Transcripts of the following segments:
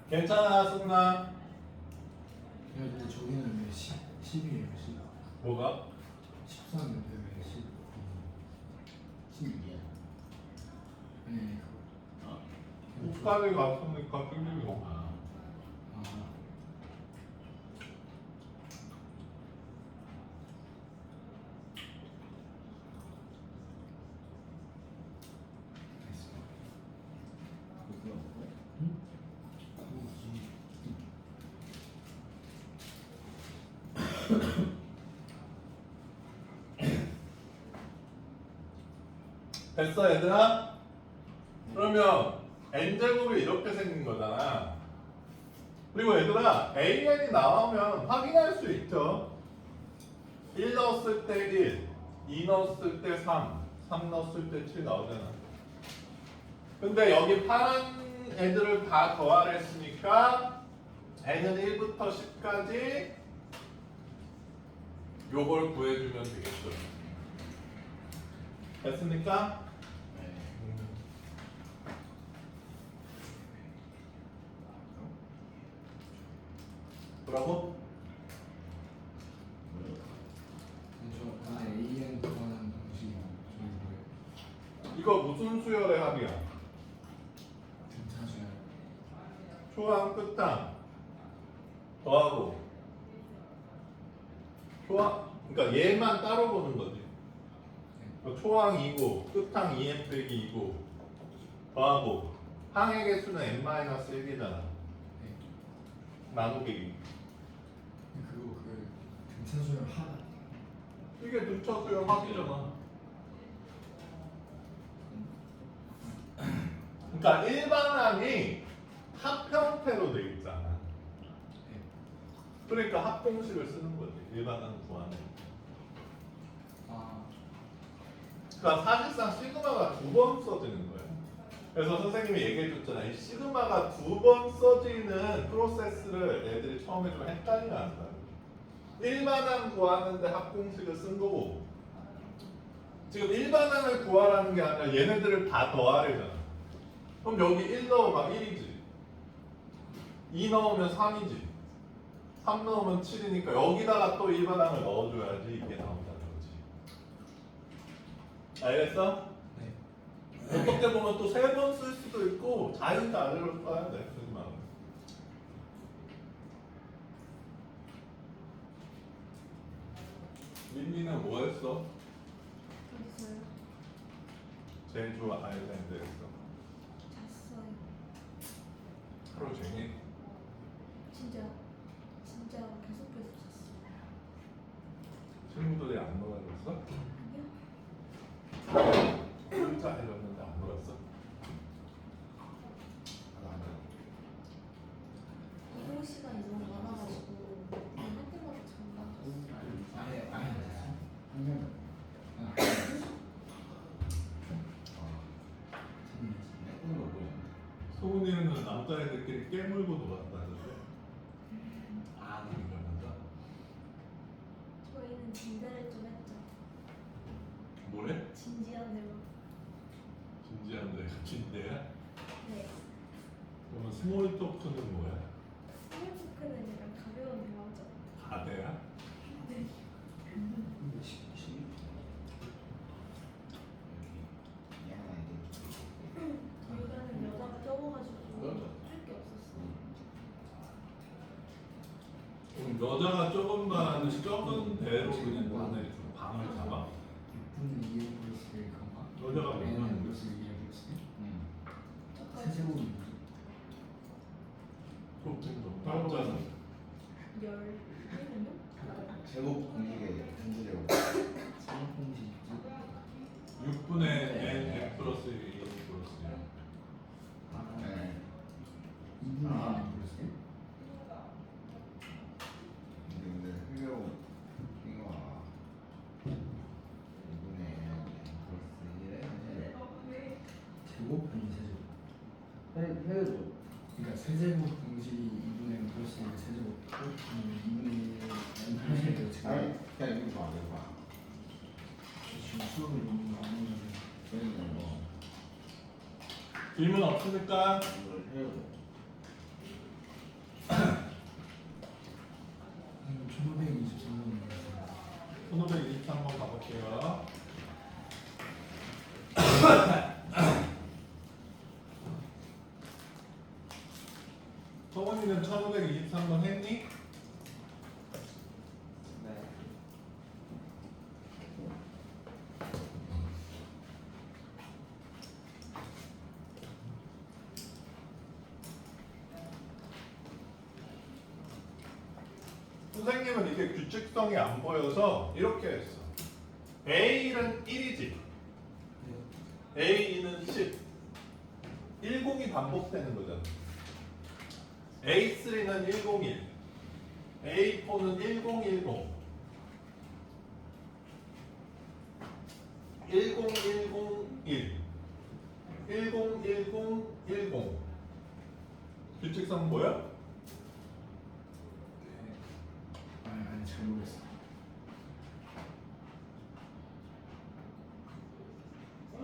괜찮아, 승나. 근데 저기는 왜 10이에요? 10. 뭐가? 14인데 왜 10? 16이야. 네. 국가를 갔으니까 틀리고. 아. 됐어, 얘들아? 그러면 n제곱이 이렇게 생긴 거잖아. 그리고 얘들아, an이 나오면 확인할 수 있죠. 1 넣었을 때 1, 2 넣었을 때 3, 3 넣었을 때 7 나오잖아. 근데 여기 파란 애들을 다 더하라 했으니까 n은 1부터 10까지 요걸 구해주면 되겠죠. 됐습니까? 뭐라고? 저 안에 AN 구하는 방식이 저기 뭐예요? 이거 무슨 수열의 합이야? 등차수열. 초항 끝항 더하고 초항, 그러니까 얘만 따로 보는 거지. 초항 2고 끝항 2n 빼기 2고 더하고 항의 개수는 n-1이잖아. 나누기. 그거 등차수열 하나. 이게 등차 수열 합이잖아. 그러니까 일반항이 합 형태로 돼 있잖아. 그러니까 합공식을 쓰는 거지. 일반항 구하는. 그러니까 사실상 시그마가 2번 써지는 거예요. 그래서 선생님이 얘기해 줬잖아요. 이 시그마가 2번 써지는 프로세스를 애들이 처음에 좀 헷갈리면 안 돼요. 일반항 구하는데 합공식을 쓴 거고, 지금 일반항을 구하라는 게 아니라 얘네들을 다 더하래잖아. 그럼 여기 1 넣으면 1이지, 2 넣으면 3이지, 3 넣으면 7이니까 여기다가 또 일반항을 넣어줘야지 이게 나온다는 거지. 알겠어? 네. 어떻게 보면 또 3번 쓸 수도 있고 자유자 아래로 써야 돼. 그지만 민니는 뭐 했어? 어딨어요? 제일 좋아 아일랜드 했어. 잤어요. 하루 종일? 진짜 계속해서 잤어요. 친구들이 안 놀아줬어? 아니요? 혼자 해줬는데 안 놀았어? 이동 시간이 너무 많아가지고 할 때마다 잠깐 소은이는 남자애들끼리 깨물고 놀았다는데. 아, 그러면서 저희는 진대를 좀 했죠. 뭐래? 진지한 대로. 진지한 데가 진대야? 네. 그러면 스몰 토크는 뭐야? 스몰토크는 약간 가벼운 대화죠. 가대야? 네. 저희가는 여자가 적어가지고 할 게 없었어요. 그럼 여자가 적은 반은 적은 대로 그냥 반을 방을 잡아? 6분의 2n 플러스 1, 여자가 몇 n 명인데? 플러스 2n 플러스 1. 저까지 세제곱이 남자는 11명? 제곱 공식의 전체제곱. 세제곱공식 6분의 n x 플러스 1, 2 플러스 1. 네. 2분의 아. 2n 플러스 1. 근데 흘려 이거 2분의 n 플러스 1에 제곱 아니 세제곱. 해야죠. 그러니까 세제곱 공식이 2분의 n 플러스 1의 세제곱. 2분의 1 n 플러스 1의 제곱. 아니 그냥 이거 봐 이거 봐. 지금 수업을 너무 많이 하면 저희는 뭐 질문 없으니까 이걸 해야죠. 한번 했니? 네. 선생님은 이게 규칙성이 안 보여서 이렇게 했어. A는 1이지. A는 10. 10이 반복되는 거잖아. A3는 101. A4는 1010. 10101. 101010. 규칙성 뭐야? 아니 잘 모르겠어.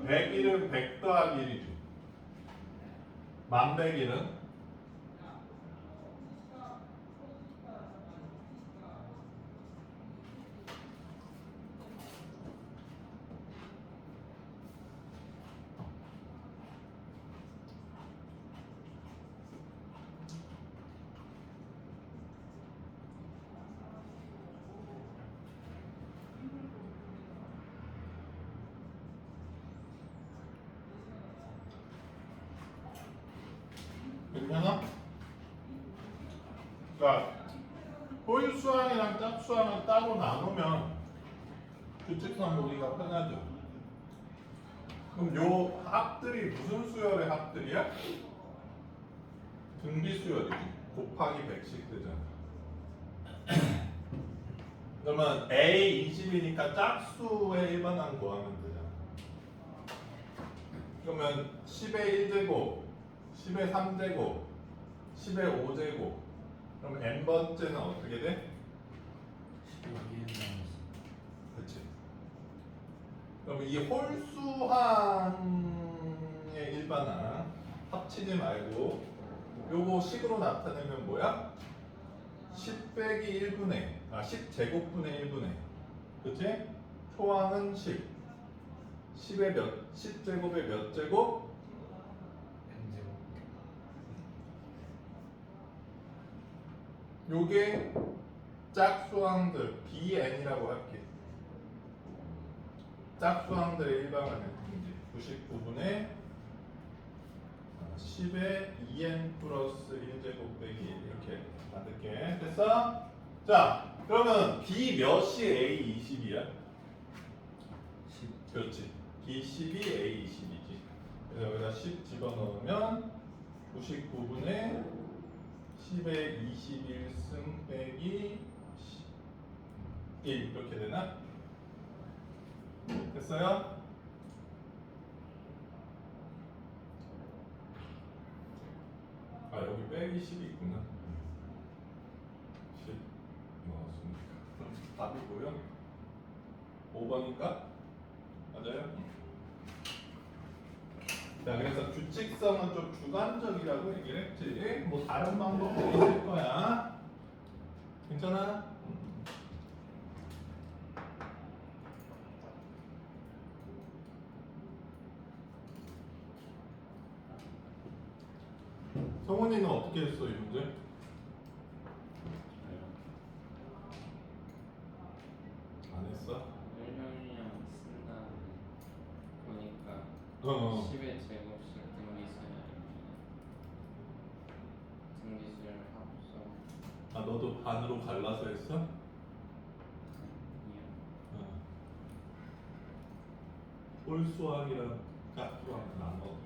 100일은 100 더하기 1이지. 만백일은 괜찮아? 그러니까 호일수항이랑 짝수항을 따로 나누면 규칙성 보기가 편하죠. 그럼 요 합들이 무슨 수열의 합들이야? 등비수열이지. 곱하기 100씩 되잖아. 그러면 A 20이니까 짝수의 일반항 구하면 되잖아. 그러면 10의 1제곱, 10의 3제곱, 10의 5제곱. 그럼 n번째는 어떻게 돼? 12에 그치. 그럼 이 홀수항의 일반항 합치지 말고 요거 식으로 나타내면 뭐야? 10 빼기 1분의 10제곱분의 1분의 그치? 초항은 10 10의 몇 10제곱의 몇 제곱? 요게 짝수항들 BN이라고 할게. 짝수항들의 일반항의 등지 99분의 10의 2n 플러스 1제곱 빼기 1 이렇게 만들게. 됐어? 자 그러면 B 몇이 A 20이야? 10 그렇지. B 10이 A 20이지. 그래서 여기다 10 집어넣으면 99분의 10의 21승 빼기 1 이렇게 되나? 됐어요? 아 여기 빼기 10이 있구나. 10 넣었으니까 그럼 답이고요. 5번인가? 맞아요? 자 그래서 규칙성은 좀 주관적이라고 얘기를 했지. 뭐 다른 방법도 있을 거야. 괜찮아? 성훈이는 어떻게 했어 이 문제? 안 했어? 1년이랑 쓴 다음에 보니까 어. 10의 제곱씩 등기수열 합성 아 너도 반으로 갈라서 했어? 이요. 홀수항이랑 짝수항 나눠서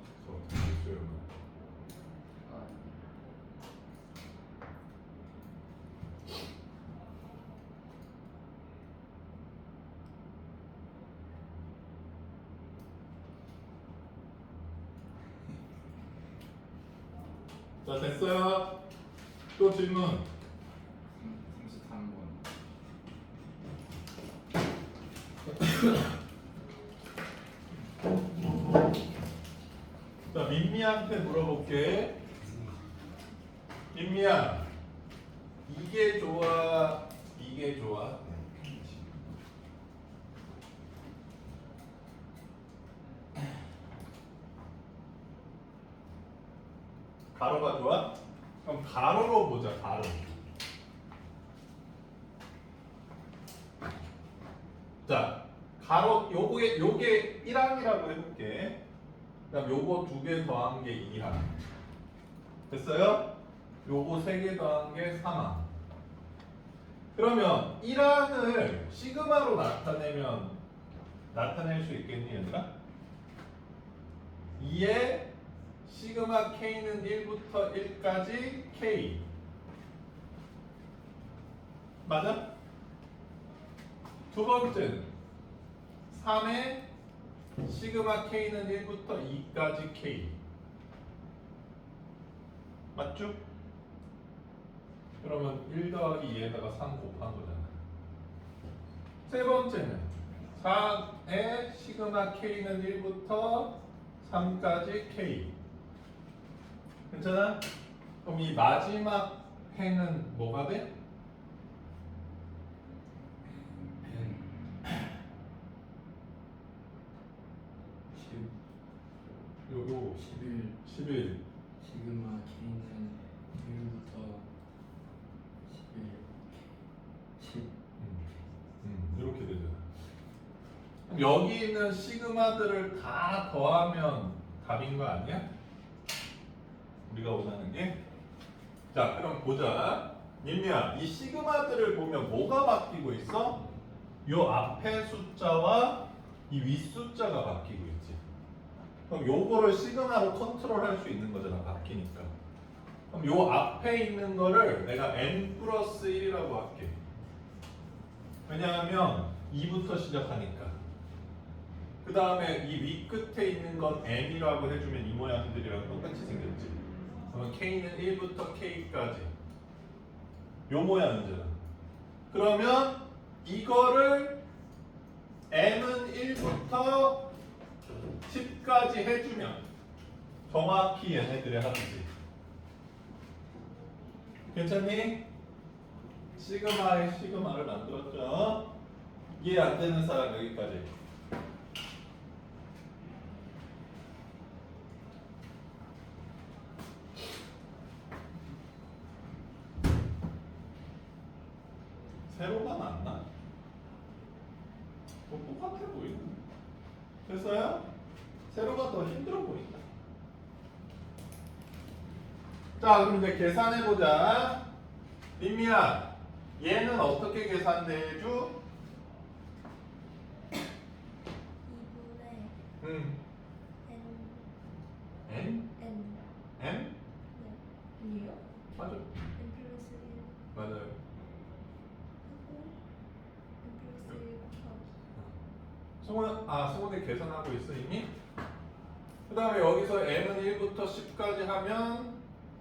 등기수열만. 아, 자 됐어요. 또 질문. 33번. 자 민미한테 물어볼게. 민미야, 이게 좋아, 이게 좋아? 가로가 좋아? 그럼 가로로 보자. 가로. 3항이라고 해볼게. 그다음 요거 2개 더한 게 2항. 됐어요? 요거 3개 더한 게 3항. 그러면 1항을 시그마로 나타낼 수 있겠니 얘들아? 2에 시그마 k는 1부터 1까지 k. 맞아? 두 번째는 3에 시그마 k는 1부터 2까지 k. 맞죠? 그러면 1 더하기 2에다가 3 곱한 거잖아. 세 번째는 4에 시그마 k는 1부터 3까지 k. 괜찮아? 그럼 이 마지막 해는 뭐가 돼? 요거 11 시그마 K는 1부터 10 이렇게 되잖아. 그럼 여기 있는 시그마들을 다 더하면 답인 거 아니야? 우리가 원하는 게. 자, 그럼 보자. 민미야, 이 시그마들을 보면 뭐가 바뀌고 있어? 요 앞에 숫자와 이 윗 숫자가 바뀌고 있지. 그럼 요거를 시그마로 컨트롤할 수 있는 거잖아, 바뀌니까. 그럼 요 앞에 있는 거를 내가 n 플러스 1이라고 할게. 왜냐하면 2부터 시작하니까. 그 다음에 이 위 끝에 있는 건 m이라고 해주면 이 모양들이랑 똑같이 생겼지. 그러면 k는 1부터 k까지 요 모양이잖아. 그러면 이거를 m은 1부터 10까지 해주면 정확히 얘네들이 하듯이. 괜찮니? 시그마의 시그마를 만들었죠. 이해 안 되는 사람 여기까지. 세로가 낫나? 똑같아 보이네. 됐어요? 세로가 더 힘들어 보인다. 자, 그럼 이제 계산해보자. 민미야, 얘는 어떻게 계산돼주? 2분의 n? n. n? 네. 이요? 맞아. n 플러스 1 맞아요. 하고 n 플러스 1 곱하기 승훈이 계산하고 있어 이미? 그 다음에 여기서 n은 1부터 10까지 하면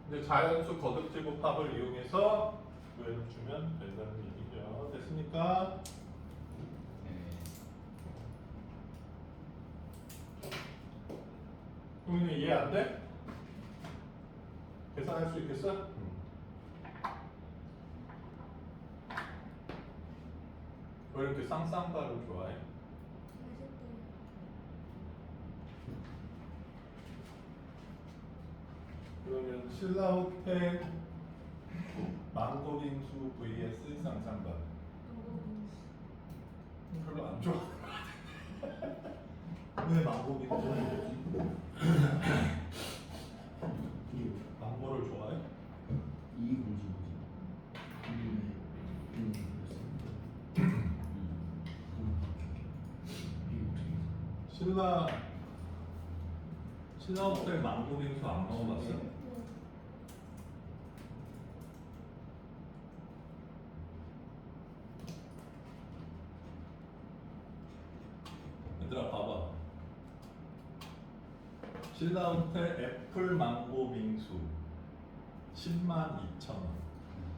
이제 자연수 거듭제곱합을 이용해서 구해서 주면 된다는 얘기죠. 됐습니까? 승훈이 이해 안 돼? 계산할 수 있겠어? 왜 이렇게 쌍쌍바를 좋아해? 맛있대요. 그러면 신라호텔 망고빙수 vs 쌍쌍바 별로 안 좋아. 왜 망고빙수? 망고를 좋아해? 이 공식이지. 2분의 n 플러스 신라호텔 망고빙수 안 먹어봤어? 네. 얘들아 봐봐. 신라호텔 애플 망고 빙수 102,000원.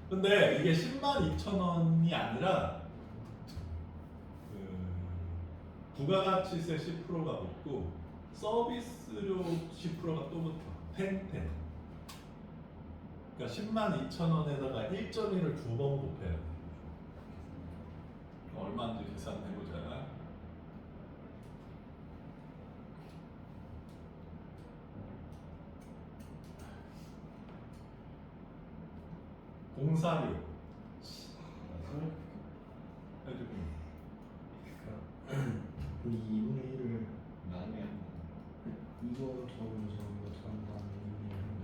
근데 이게 102,000원이 아니라 부가가치세 10%가 붙고 서비스료 10%가 또 붙어. 펜텐. 그러니까 102,000원에다가 1.1을 두 번 곱해야 돼. 얼마인지 계산해보자. 공사료 해주고 우리 2분의 1을 나중에 이거 더하면서 이거 더한다는 의미인데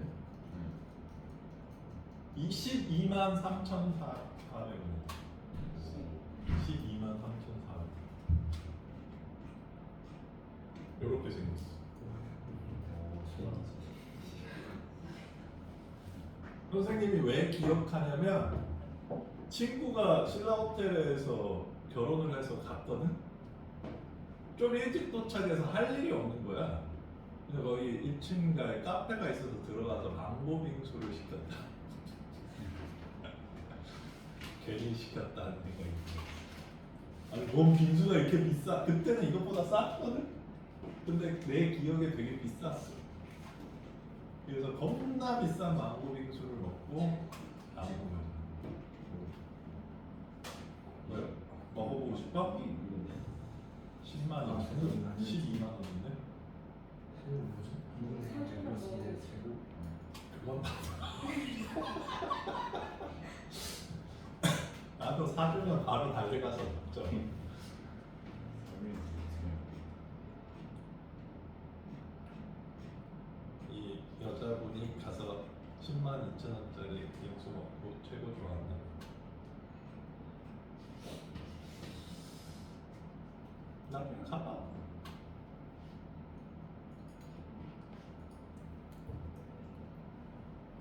22만 3,400원. 22만 3,400원. 이렇게 생겼어. 선생님이 왜 기억하냐면 친구가 신라 호텔에서 결혼을 해서 갔거든. 좀 일찍 도착해서 할 일이 없는 거야. 그래서 거기 1층가에 카페가 있어서 들어가서 망고 빙수를 시켰다. 괜히 시켰다는 생각이 들어. 아니 뭔 빙수가 이렇게 비싸? 그때는 이것보다 쌌거든. 근데 내 기억에 되게 비쌌어. 그래서 겁나 비싼 망고 빙수를 먹고 남은 거야. 뭐요? 먹어보고 싶어? 10만 원, 12만 원인데? 그건 나도 사주면 바로 달려가서 먹죠. 이 여자분이 가서 10만 2천 원짜리 빙수 먹고 최고 좋아한다. 나중에 가봐.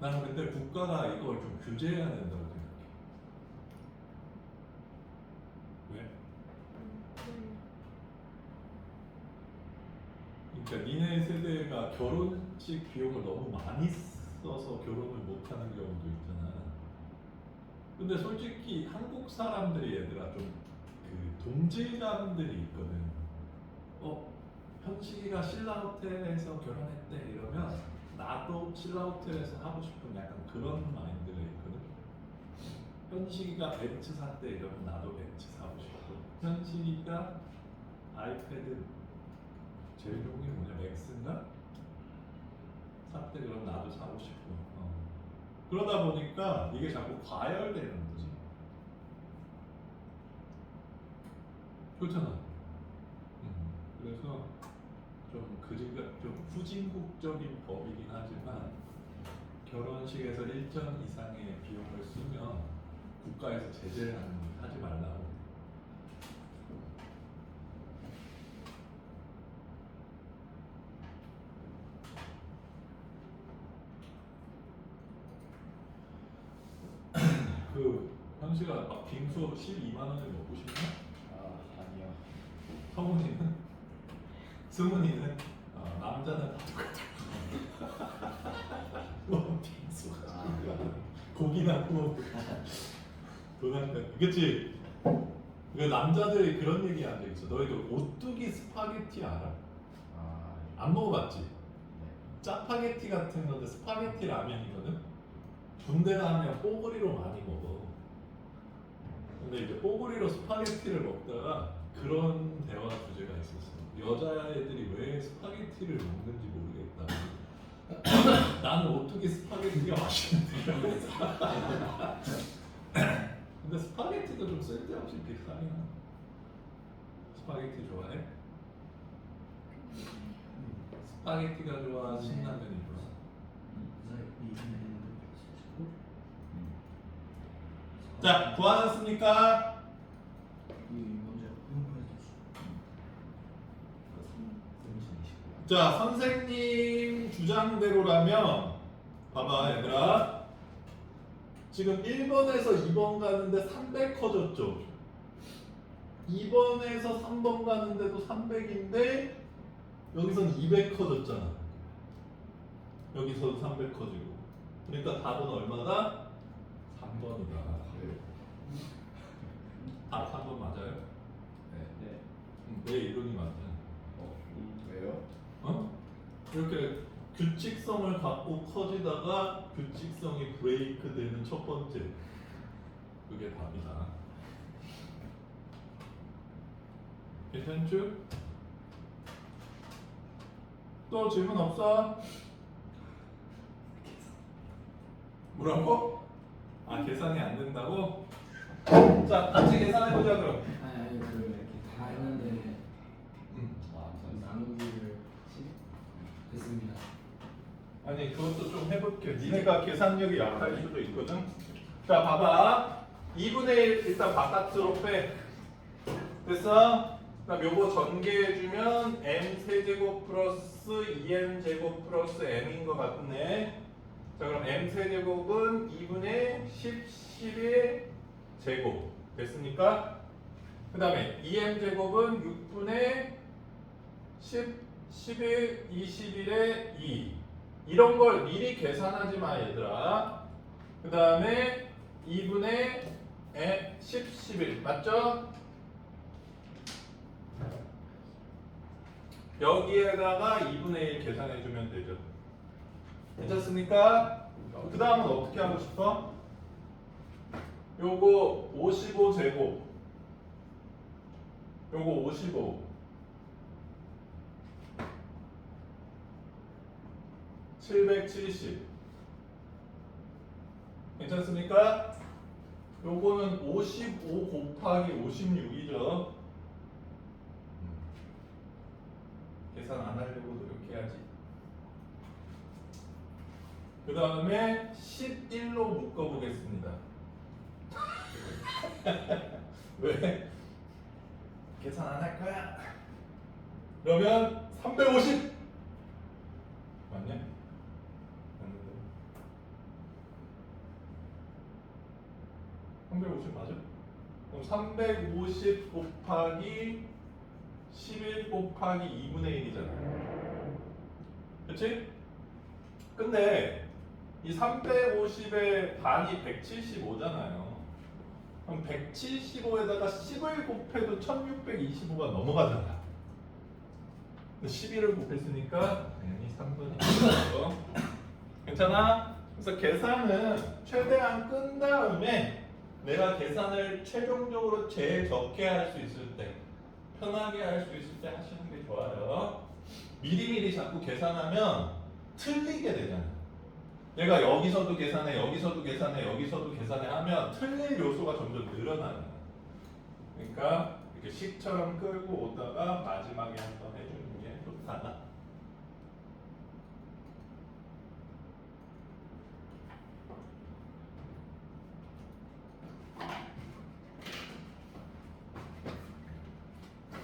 나는 근데 국가가 이걸 좀 규제해야 된다고 생각해. 왜? 그러니까 니네 세대가 결혼식 비용을 너무 많이 써서 결혼을 못하는 경우도 있잖아. 근데 솔직히 한국 사람들이 얘들아 좀 그 동질감들이 있거든. 현식이가 신라 호텔에서 결혼했대 이러면 나도 신라 호텔에서 하고 싶은 약간 그런 마인드가 있거든. 현식이가 벤츠 샀대 이러면 나도 벤츠 사고 싶고, 현식이가 아이패드 제일 좋은 게 뭐냐, 맥스인가? 샀대 그러면 나도 사고 싶고. 그러다 보니까 이게 자꾸 과열되는 거지. 그렇잖아. 그래서 좀 후진국적인 법이긴 하지만 결혼식에서 일정 이상의 비용을 쓰면 국가에서 제재를 하지 말라고. 그 현식아 막 빙수 12만 원에 먹고 싶나? 아니요. 성훈이는? 승훈이는? 남자는 다 똑같아. 뭐 빙수가 고기나 구워 도난 그치? 그 남자들이 그런 얘기 한 적 있어. 너희들 오뚜기 스파게티 알아? 안 먹어봤지? 짜파게티 같은 건데 스파게티 라면이거든? 군대 가면 뽀글이로 많이 먹어. 근데 이제 뽀글이로 스파게티를 먹다가 그런 대화 주제가 있었어. 여자애들이 왜 스파게티를 먹는지 모르겠다. 나는 오뚜기 스파게티가 맛있는데. 근데 스파게티도 좀 쓸데없이 비싸긴 하. 스파게티 좋아해? 스파게티가 좋아? 신라면이 좋아? 자, 구하셨습니까? 자, 선생님 주장대로라면 봐봐 얘들아, 지금 1번에서 2번 가는데 300 커졌죠. 2번에서 3번 가는데도 300인데 여기선 200 커졌잖아. 여기서도 300 커지고. 그러니까 답은 얼마다? 3번이다. 답 3번 맞아요? 네. 왜 이론이 맞냐? 왜요? 이렇게 규칙성을 갖고 커지다가 규칙성이 브레이크 되는 첫 번째, 그게 답이다. 괜찮죠? 또 질문 없어? 뭐라고? 계산이 안 된다고? 자, 같이 계산해보자 그럼. 아니 그 이렇게 다 했는데 나누기를 없습니다. 아니 그것도 좀 해볼게. 니네가 계산력이 약할 수도 있거든. 자 봐봐. 2분의 1 일단 바깥으로 빼. 됐어? 그럼 요거 전개해주면 m 세제곱 플러스 2m 제곱 플러스 m인 것 같네. 자 그럼 m 세제곱은 2분의 10, 11 제곱 됐습니까? 그 다음에 2m 제곱은 6분의 10, 11, 21의 2 이런 걸 미리 계산하지 마 얘들아. 그 다음에 2분의 10, 11 맞죠? 여기에다가 2분의 1 계산해주면 되죠. 괜찮습니까? 그 다음은 어떻게 하고 싶어? 요거 55제곱 요거 55 770 괜찮습니까? 요거는 55 곱하기 56이죠. 계산 안 하려고 노력해야지. 그 다음에 11로 묶어보겠습니다. 왜? 계산 안 할 거야? 그러면 350 맞냐? 맞는데 350 맞아? 그럼 350 곱하기 11 곱하기 2분의 1이잖아. 그치? 근데 이 350의 반이 175잖아요. 그럼 175에다가 10을 곱해도 1625가 넘어가잖아. 11을 곱했으니까 당연히 3번이죠. 괜찮아? 그래서 계산은 최대한 끈 다음에 내가 계산을 최종적으로 제일 적게 할 수 있을 때 편하게 할 수 있을 때 하시는 게 좋아요. 미리미리 자꾸 계산하면 틀리게 되잖아. 내가 여기서도 계산해, 여기서도 계산해, 여기서도 계산해 하면 틀릴 요소가 점점 늘어나는 거야. 그러니까 이렇게 식처럼 끌고 오다가 마지막에 한번 해주는 게 좋다.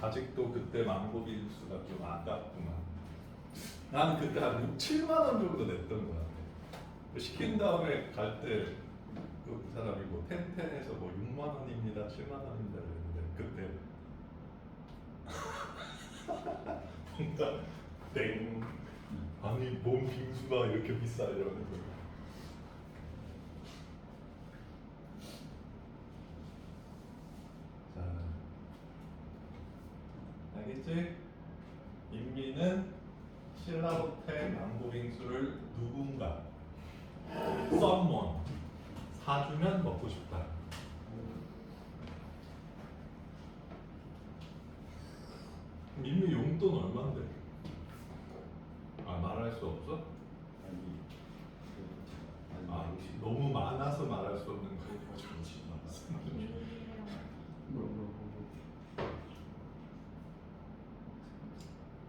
아직도 그때 망고빙수가 좀 아깝구만. 나는 그때 한 6, 7만 원 정도 냈던 것 같아. 시킨 다음에 갈 때 그 사람이 뭐 텐텐에서 뭐 6만 원입니다, 7만 원입니다 그랬는데 그때 진짜 땡 아니 뭔 빙수가 이렇게 비싸 이러는 거야. 자, 알겠지? 인미는 신라호텔 망고빙수를 누군가 someone 사주면 먹고 싶다. 인미 용돈 얼만데? 아 말할 수 없어? 아 너무 많아서 말할 수 없는 거야.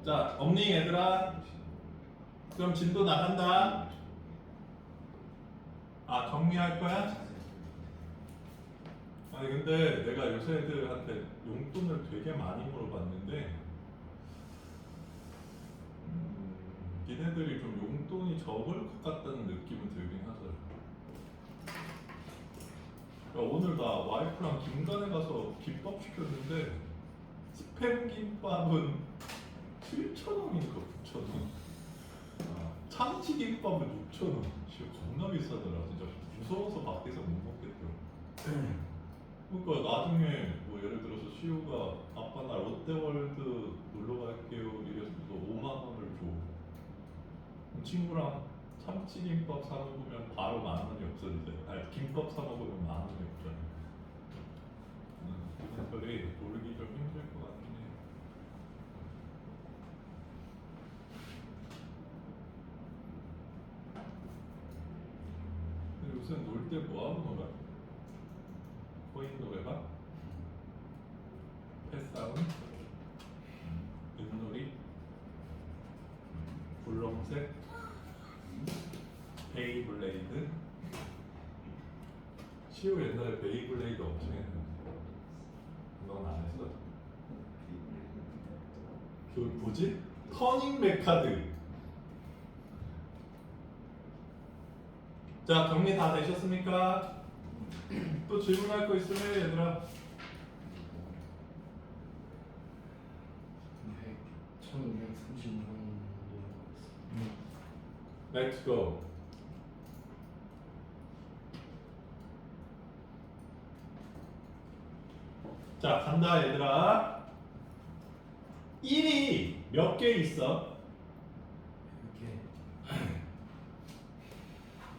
자, 엄니 얘들아, 그럼 진도 나간다. 아, 정리할 거야? 아니 근데 내가 요새 애들한테 용돈을 되게 많이 물어봤는데 얘네들이 좀 용돈이 적을 것 같다는 느낌은 들긴 하더라고. 그러니까 오늘 나 와이프랑 김간에 가서 김밥 시켰는데 스팸 김밥은 7,000원인가 9,000원. 참치김밥은 6,000원. 진짜 겁나 비싸더라. 진짜 무서워서 밖에서 못 먹겠더라. 그러니까 나중에 뭐 예를 들어서 시우가 아빠 나 롯데월드 놀러 갈게요 이래서 5만 원을 줘. 그럼 친구랑 참치김밥 사 먹으면 바로 10,000원이 없어지대. 아니 김밥 사 먹으면 10,000원이 없잖아. 애들이 놀기 좀 힘들 것 같네. 요새 놀 때 뭐하고 놀아? 코인 노래방? 패싸움? 윷놀이? 분홍색 베이블레이드. 시우 옛날에 베이블레이드 엄청 했는데 넌 안 했어? 그 뭐지? 터닝 메카드. 자, 정리 다 되셨습니까? 또 질문할 거 있으면 얘들아. 네, 1535년 Let's go. 자, 간다 얘들아. 1이 몇 개 있어? 이렇게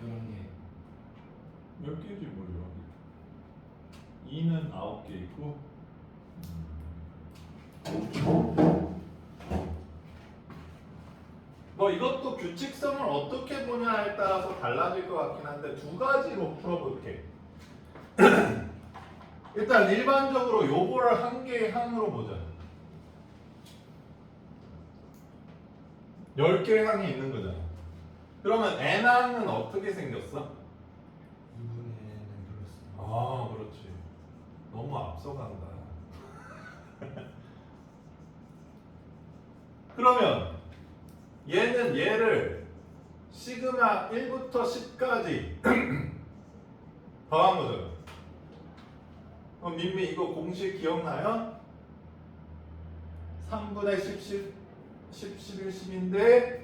11개. 몇 개인지 몰라. 2는 9개 있고. 뭐 이것도 규칙성을 어떻게 보냐에 따라서 달라질 것 같긴 한데 두 가지로 풀어볼게. 일단 일반적으로 요거를 한 개의 항으로 보자. 10개의 항이 있는 거잖아. 그러면 n항은 어떻게 생겼어? 2분의 N은 플러스. 아, 그렇지. 너무 앞서간다. 그러면 얘는 얘를 시그마 1부터 10까지 더한 거잖아. 그럼 민미 이거 공식 기억나요? 3분의 10, 11, 10인데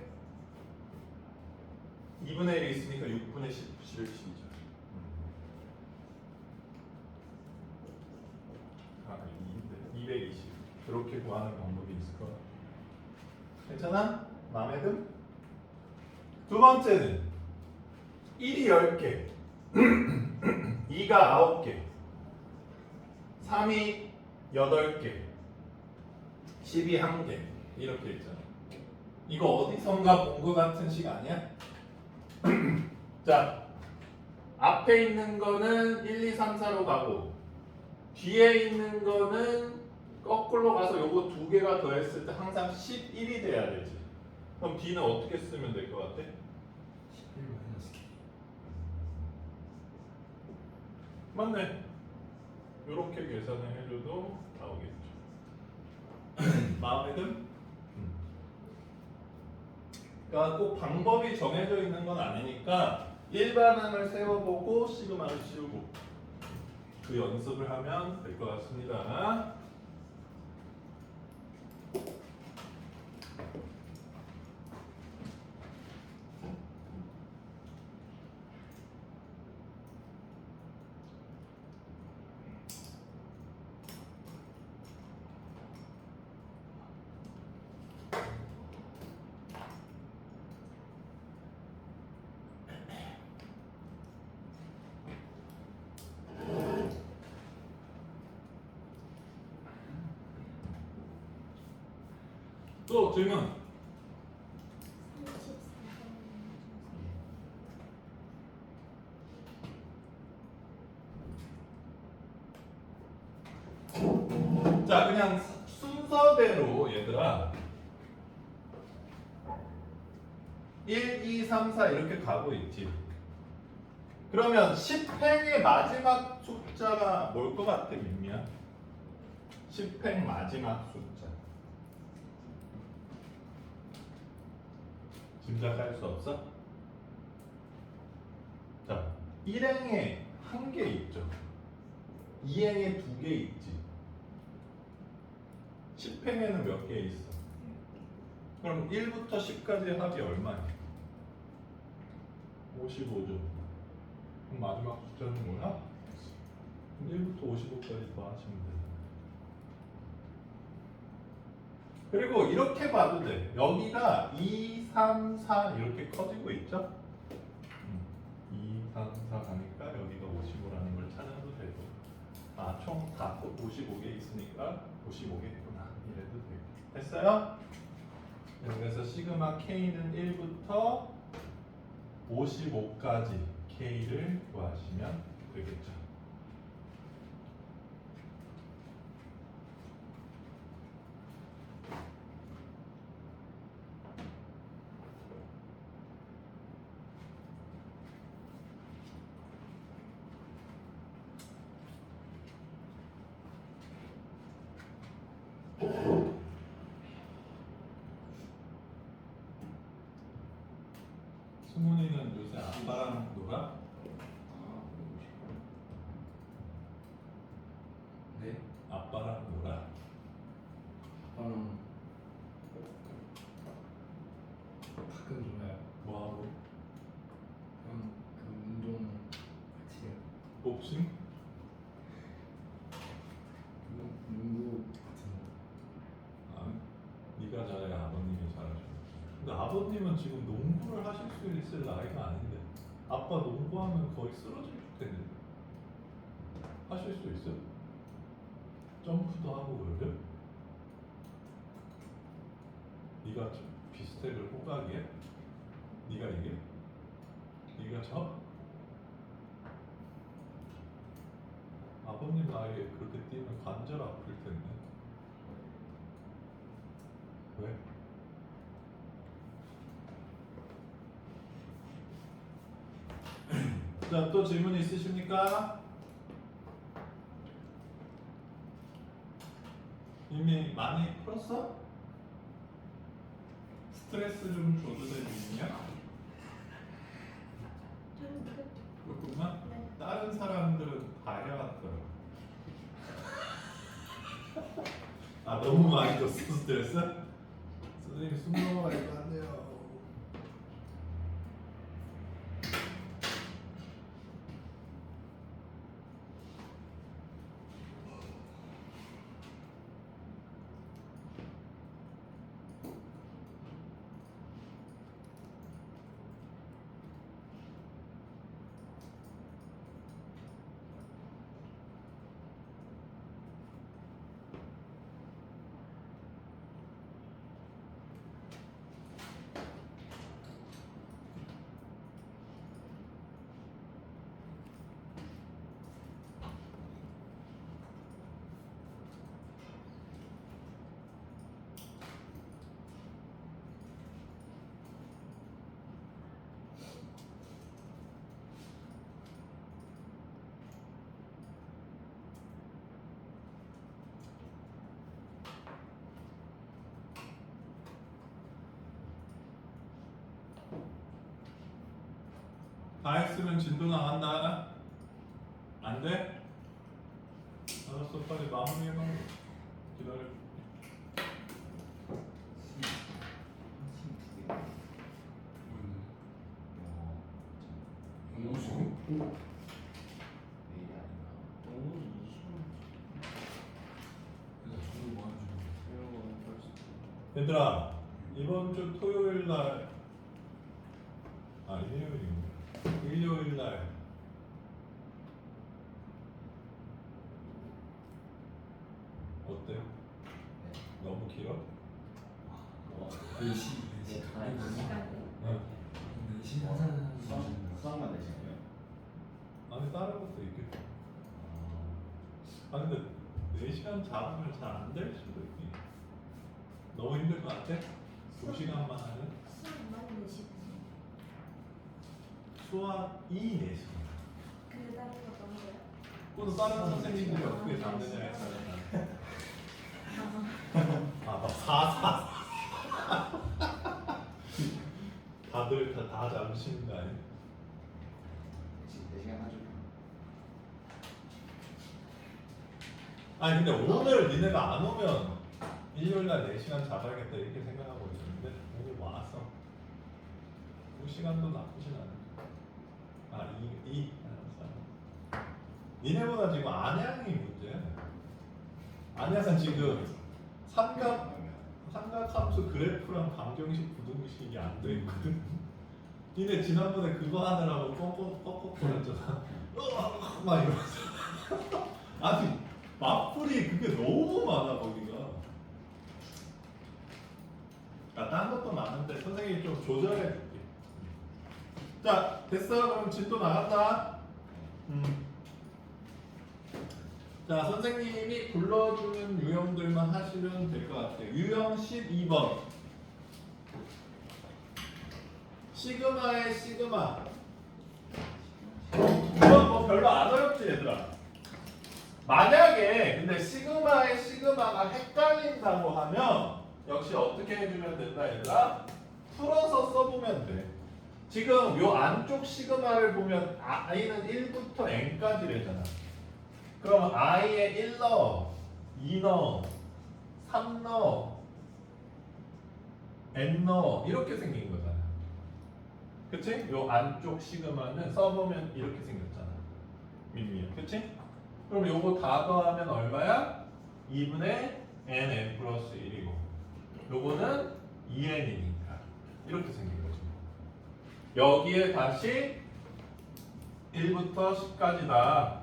2분의 1이 있으니까 6분의 10, 11, 10이죠. 아, 220. 그렇게 구하는 방법이 있을 거야. 괜찮아? 마음에 든? 두 번째는 1이 10개, 2가 9개, 3이 8개, 10이 1개 이렇게 있잖아. 이거 어디선가 본 거 같은 식 아니야? 자, 앞에 있는 거는 1, 2, 3, 4로 가고 뒤에 있는 거는 거꾸로 가서 요거 두 개가 더했을 때 항상 11이 돼야 되지. 그럼 D는 어떻게 쓰면 될 것 같아? 11 마이너스 K. 맞네. 요렇게 계산을 해줘도 나오겠죠. 마음에 든? 그러니까 꼭 방법이 정해져 있는 건 아니니까 일반항을 세워보고 시그마를 씌우고 그 연습을 하면 될 것 같습니다. 또 질문. 자, 그냥 순서대로 얘들아 1, 2, 3, 4 이렇게 가고 있지. 그러면 10행의 마지막 숫자가 뭘 것 같아, 민미야? 10행 마지막 숫자. 짐작할 수 없어? 자, 1행에 한 개 있죠. 2행에 두 개 있지. 10행에는 몇 개 있어? 그럼 1부터 10까지 합이 얼마야? 55죠. 그럼 마지막 숫자는 뭐야? 1부터 55까지 더하시면 돼요. 그리고 이렇게 봐도 돼. 여기가 2, 3, 4 이렇게 커지고 있죠? 2, 3, 4 가니까 여기가 55라는 걸 찾아도 되고, 아, 총 다 55개 있으니까 55개구나 이래도 되고. 됐어요? 그래서 시그마 K는 1부터 55까지 K를 구하시면 되겠죠. 승훈이는 요새 아빠랑 놀아? 아, 보고 싶어. 네? 아빠랑 놀아? 아빠랑 가끔 놀아요. 뭐하고? 그냥 그 운동 같이 해요. 복싱? 농구 같은 거. 아, 네가 잘해 아버님이 잘하셔. 근데 아버님은 지금 농구를 하실 수 있을 나이가 아닌데 아빠 농구하면 거의 쓰러질 텐데 하실 수 있어? 점프도 하고 그러죠? 네가 비스텝을 호각이야? 네가 이겨? 네가 져? 아버님 나이에 그렇게 뛰면 관절 아플 텐데 왜? 자, 또 질문 있으십니까? 이미 많이 풀었어? 스트레스 좀 줘도 될 일이냐? 좀 그렇구만. 네. 다른 사람들은 다 해왔더라. 아, 너무 많이 줬어 스트레스? 선생님 숨 넘어가니까 안 돼요. 다 했으면 진도 나간다. 안 돼? 알았어, 빨리 마무리해봐. 기다려. 내일이 아닌가? 너무 20분. 그래서 저도 뭐 하는지 모르겠어요. 이런 거는 벌써. 얘들아, 이번 주 토요일 날, 아 일요일인가? 일요일 날 어때? 네. 너무 길어? 어, 4시 네, 가면 되나? 시간이. 응. 4시 항상 수학만 내시나요? 아니 다른 것도 있겠지. 아 근데 4시간 잡으면 잘 안 될 수도 있니? 너무 힘들 것 같아? 2시간만 하면? 수학 많이 내시고 수학이 4시간. 그 다른 거 너무 거요? 그것도 다른 선생님들이 어떻게 잡느냐에 따라 아막 4 다들 다 잡으시는 거 아니야? 지금 4시간 하죠. 아니 근데 오늘 니네가 안 오면 일요일날 4시간 잡아야겠다 이렇게 생각하고 있었는데 오늘 와서 2시간도 나쁘진 않아. 아, 알았어. 니네보다 지금 안양이 문제야. 안양은 지금 삼각함수 그래프랑 방정식 부등식이 안 돼 있거든. 니네 지난번에 그거 하느라고 뻑뻑거렸잖아. 막 이러면서. 아니 맞풀이 그게 너무 많아 거기가. 딴 것도 많은데 선생님이 좀 조절해 줄게. 자 됐어. 그럼 진도 나간다. 자 선생님이 불러주는 유형들만 하시면 될 것 같아요. 유형 12번 시그마의 시그마. 이건 뭐 별로 안 어렵지 얘들아. 만약에 근데 시그마의 시그마가 헷갈린다고 하면 역시 어떻게 해주면 된다 얘들아? 풀어서 써보면 돼. 지금 요 안쪽 시그마를 보면 i는 1부터 n까지래잖아. 그럼 i에 1 넣어, 2 넣어, 3 넣어, n 넣어 이렇게 생긴 거잖아. 그치? 요 안쪽 시그마는 써보면 이렇게 생겼잖아. 미미야. 그치? 그럼 요거 다 더하면 얼마야? 2분의 nn 플러스 1이고 요거는 2n이니까 이렇게 생긴 거지. 여기에 다시 1부터 10까지다.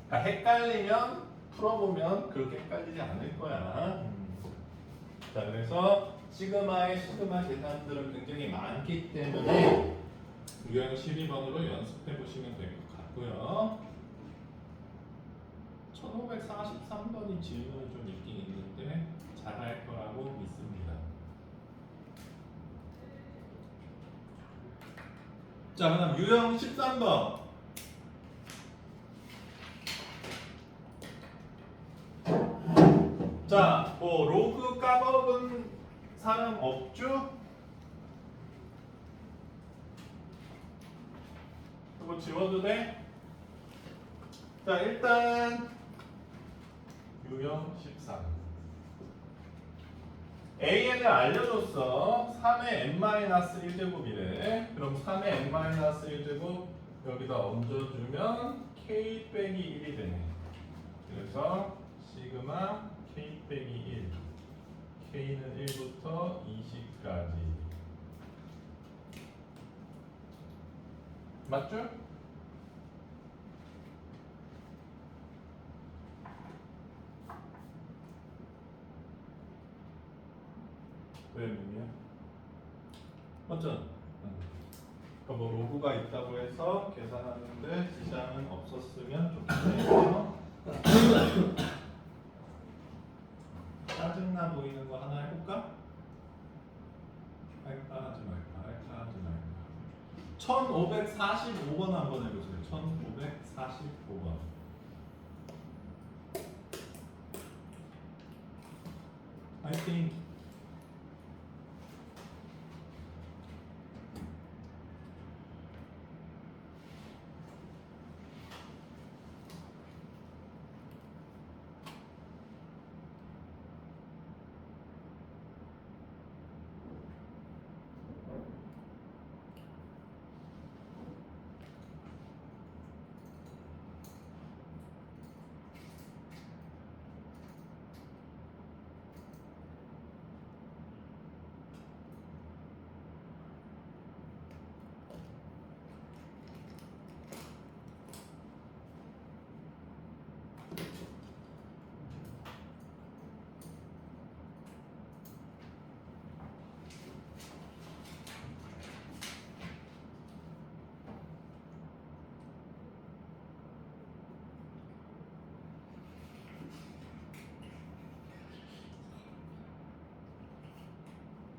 그러니까 헷갈리면 풀어보면 그렇게 헷갈리지 않을 거야. 자, 그래서 시그마의 시그마 계산들은 굉장히 많기 때문에 유형 12번으로 연습해 보시면 될 것 같고요. 1543번이 질문이 좀 있긴 있는데 잘할 거라고 믿습니다. 자, 그다음 유형 13번. 자, 뭐 로그 까먹은 사람 없죠? 이거 지워도 돼? 자, 일단 유형 13. AN을 알려줬어. 3의 n-1제곱이래. 그럼 3의 n-1제곱 여기다 얹어주면 k 빼기 1이 되네. 그래서 시그마 k 빼기 1. k는 1부터 20까지. 맞죠? 왜 뭐냐? 맞죠? 그러니까 뭐 로그가 있다고 해서 계산하는데 지장은 없었으면 좋겠네요. 짜증나 보이는 거 하나 해볼까? 할까 하지 말까? 할까 하지 말까? 1545번 한번 해보세요. 1545번. 파이팅!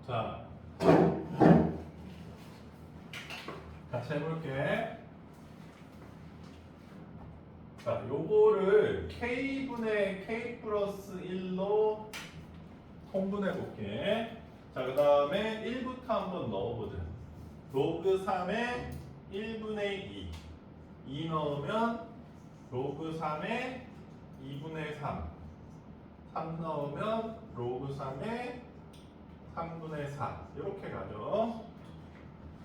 자, 같이 해볼게. 자, 요거를 k분의 k 플러스 1로 통분해 볼게. 자, 그 다음에 1부터 한번 넣어보자. 로그 3의 1분의 2. 2 넣으면 로그 3의 2분의 3. 3 넣으면 로그 3의 3분의 4 이렇게 가죠.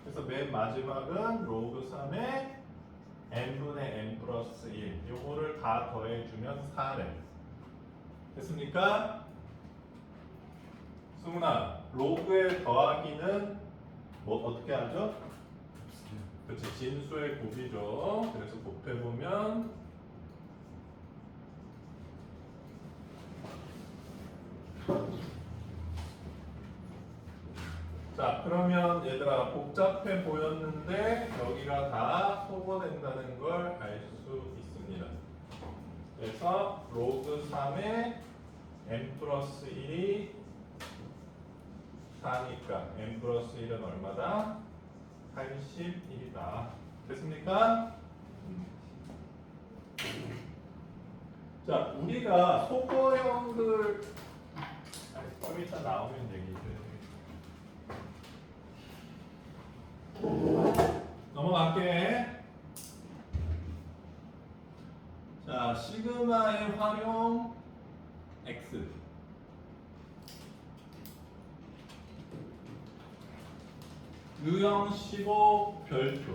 그래서 맨 마지막은 로그 3의 n분의 n 플러스 1 요거를 다 더해주면 4래. 됐습니까? 승훈아, 로그의 더하기는 뭐 어떻게 하죠? 그렇지, 진수의 곱이죠. 그래서 곱해보면 자, 그러면 얘들아 복잡해 보였는데 여기가 다 소거된다는 걸 알 수 있습니다. 그래서 로그 3의 n 플러스 1이 4니까 n 플러스 1은 얼마다? 81이다. 됐습니까? 자, 우리가 소거형들 좀 이따 나오면 얘기해. 할게. 자, 시그마의 활용 x. 유형 15 별표.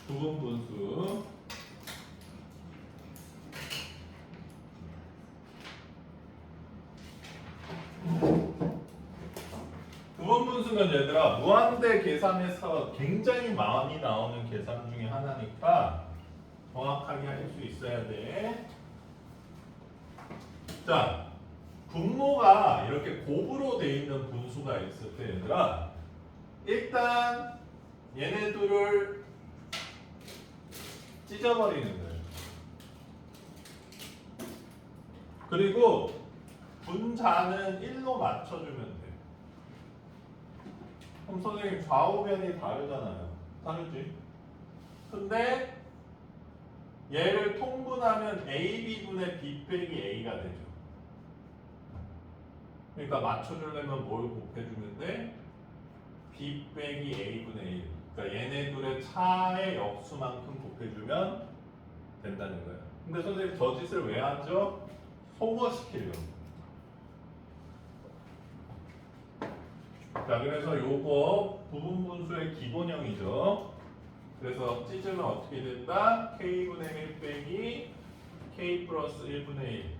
부분 분수. 부분 분수는 얘들아 무한대 계산에서 굉장히 많이 나오는 계산 중에 하나니까 정확하게 할 수 있어야 돼. 자, 분모가 이렇게 곱으로 돼 있는 분수가 있을 때 얘들아 일단 얘네들을 찢어버리는 거예요. 그리고 분자는 1로 맞춰주면 돼. 그럼 선생님 좌우변이 다르잖아요. 다르지? 근데 얘를 통분하면 AB분의 B 빼기 A가 되죠. 그러니까 맞춰주려면 뭘 곱해주면 돼? B 빼기 A분의 1. 그러니까 얘네들의 차의 역수만큼 곱해주면 된다는 거예요. 근데 선생님 저 짓을 왜 하죠? 소거시키려고. 자, 그래서 요거 부분 분수의 기본형이죠. 그래서 찢으면 어떻게 된다? K분의 1 빼기 K 플러스 1분의 1.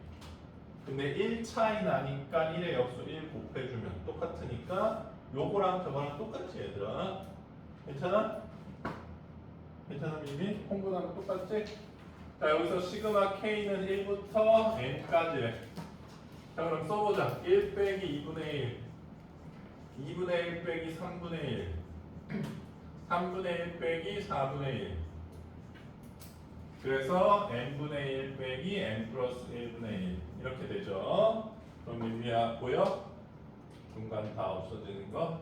근데 1 차이 나니까 1의 역수 1 곱해주면 똑같으니까 요거랑 저거랑 똑같지 얘들아. 괜찮아? 괜찮아 민비? 통분하면 똑같지? 자, 여기서 시그마 K는 1부터 N까지. 자, 그럼 써보자. 1 빼기 2분의 1, 2분의 1 빼기 3분의 1, 3분의 1 빼기 4분의 1. 그래서 n분의 1 빼기 n 플러스 1분의 1 이렇게 되죠. 그럼 민비야 보여? 중간 다 없어지는 거.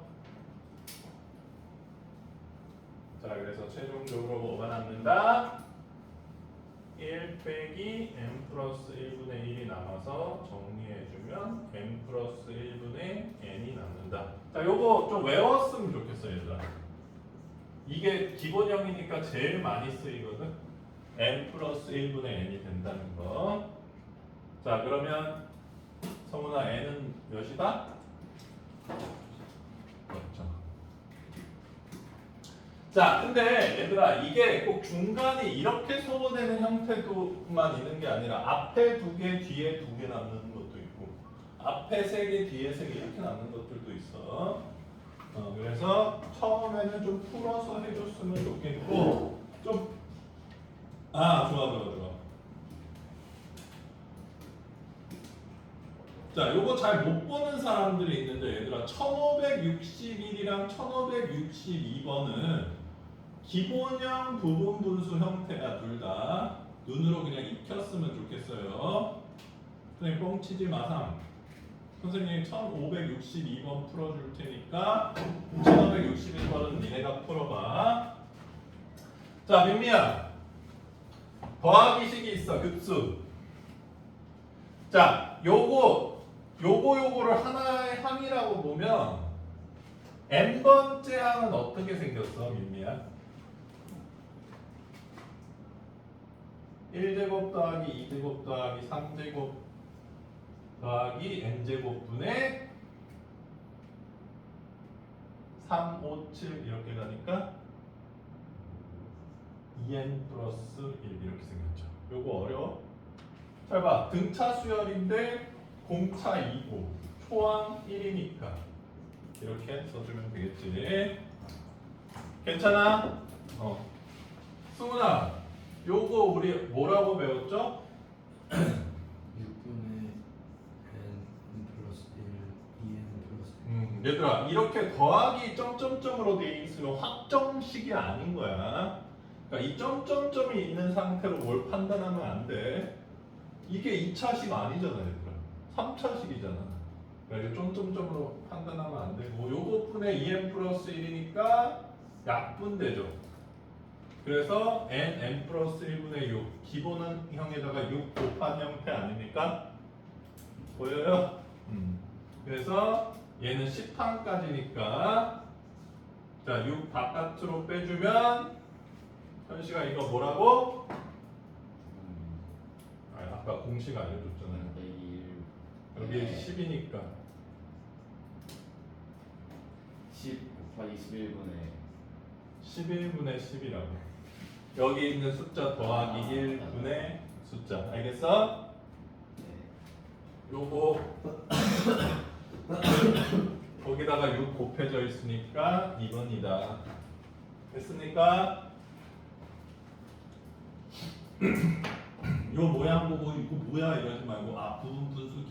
자, 그래서 최종적으로 뭐가 남는다? 1 빼기 n 플러스 1분의 1이 남아서 정리해주면 n 플러스 1분의 n이 남는다. 자, 요거 좀 외웠으면 좋겠어 얘들아. 이게 기본형이니까 제일 많이 쓰이거든. n 플러스 1분의 n이 된다는 거. 자, 그러면 성훈아 n은 몇이다? 그렇죠. 자, 근데 얘들아 이게 꼭 중간이 이렇게 소거되는 형태도만 있는 게 아니라 앞에 2개, 뒤에 2개 남는 것도 있고 앞에 3개, 뒤에 3개 이렇게 남는 것들도 있어. 그래서 처음에는 좀 풀어서 해줬으면 좋겠고 좋아. 자, 요거 잘 못 보는 사람들이 있는데 얘들아 1561이랑 1562번은 기본형 부분 분수 형태야. 둘 다 눈으로 그냥 익혔으면 좋겠어요. 선생님 뻥치지 마삼. 선생님 1562번 풀어줄 테니까 1561번은 니네가 풀어봐. 자, 민미야 더하기식이 있어. 급수. 자, 요거를 하나의 항이라고 보면 n번째 항은 어떻게 생겼어, 민미야? 1제곱 더하기 2제곱 더하기 3제곱 더하기 n제곱분의 3, 5, 7 이렇게 가니까 2n 플러스 1 이렇게 생겼죠. 요거 어려워? 잘 봐. 등차 수열인데 공차 2고 초항 1이니까 이렇게 써주면 되겠지. 괜찮아? 승훈아, 요거 우리 뭐라고 배웠죠? 6분의 n 플러스 1, 2n 플러스 1. 얘들아 이렇게 더하기 점점점으로 돼 있으면 확정식이 아닌 거야. 그러니까 이 점점점이 있는 상태로 뭘 판단하면 안 돼. 이게 2차식 아니잖아 얘들아. 3차식이잖아. 그러니까 점점점으로 판단하면 안 되고 요거분의 2n 플러스 1이니까 약분되죠. 그래서 n 플러스 1분의 6 기본형에다가 6 곱한 형태 아닙니까? 보여요? 그래서 얘는 10항까지니까 자, 6 바깥으로 빼주면 현식아 이거 뭐라고? 아까 공식 알려줬잖아요. 여기에 10이니까 10 곱하기 11분의 11분의 10이라고. 여기 있는 숫자 더하기 1분의 숫자. 알겠어? 요거 거기다가 6 곱해져 있으니까 2번이다. 됐습니까? 요 모양 보고 이거 뭐야 이러지 말고 부분 분수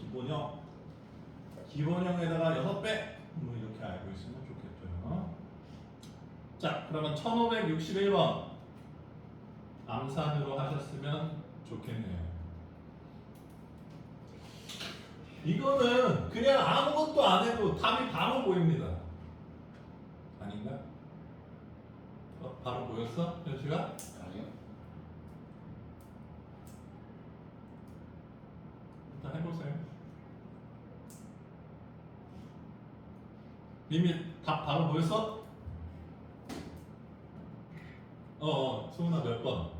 기본형에다가 6배 뭐 이렇게 알고 있으면 좋겠죠. 자, 그러면 1561번 암산으로 하셨으면 좋겠네요. 이거는 그냥 아무것도 안 해도 답이 바로 보입니다. 아닌가? 바로 보였어? 현수가? 아니요? 일단 해보세요. 이미 답 바로 보였어? 수은아 몇 번?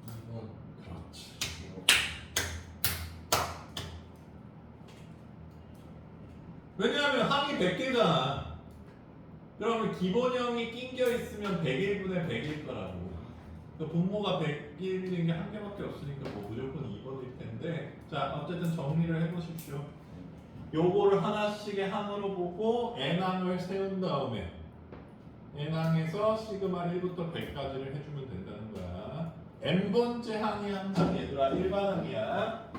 2번. 그렇지. 왜냐하면 항이 100개잖아. 그러면 기본형이 낑겨 있으면 101분의 100일 거라고. 그 분모가 100일인 게 한 개밖에 없으니까 뭐 무조건 2번일 텐데. 자, 어쨌든 정리를 해보십시오. 요거를 하나씩의 항으로 보고 n항을 세운 다음에 n항에서 시그마 1부터 100까지를 해주면 된다는 거야. n번째 항이 항상 얘들아 일반항이야.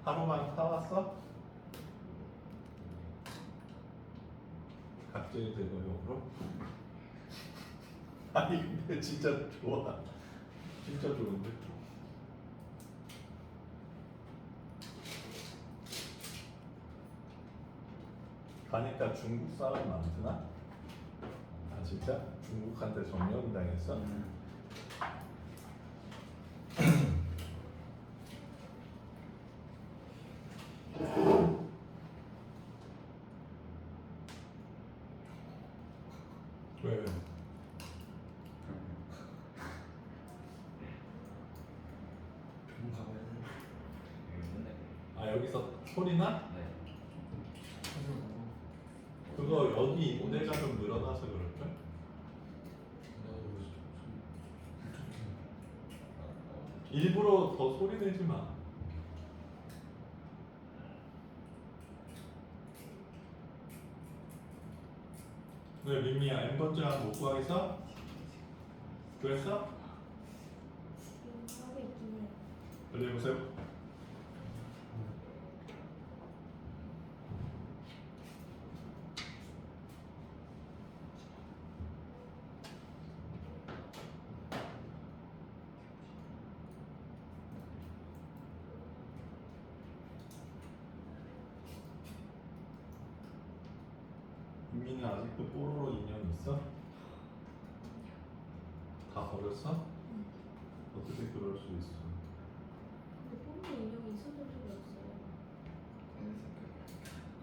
하루만 타왔어? 갑자기 대거용으로? 아니 근데 진짜 좋아. 진짜 좋은데? 가니까 중국 사람 많구나? 아 진짜? 중국한테 정령 당했어? 왜? 병원 가봐야 돼. 아 여기서 소리나? 네. 그거 여기 무대가 좀 늘어나서 그럴까? 일부러 더 소리 내지 마. 왜 민미야 n번째 항 못 구하겠어? 그랬어? 지금 하고 있긴 해요. 들려보세요. 민미는 아직도 뽀로로 인형 있어? 다 버렸어? 어떻게 그럴 수 있어? 근데 뽀로로 인형이 있었던 적이 없어요.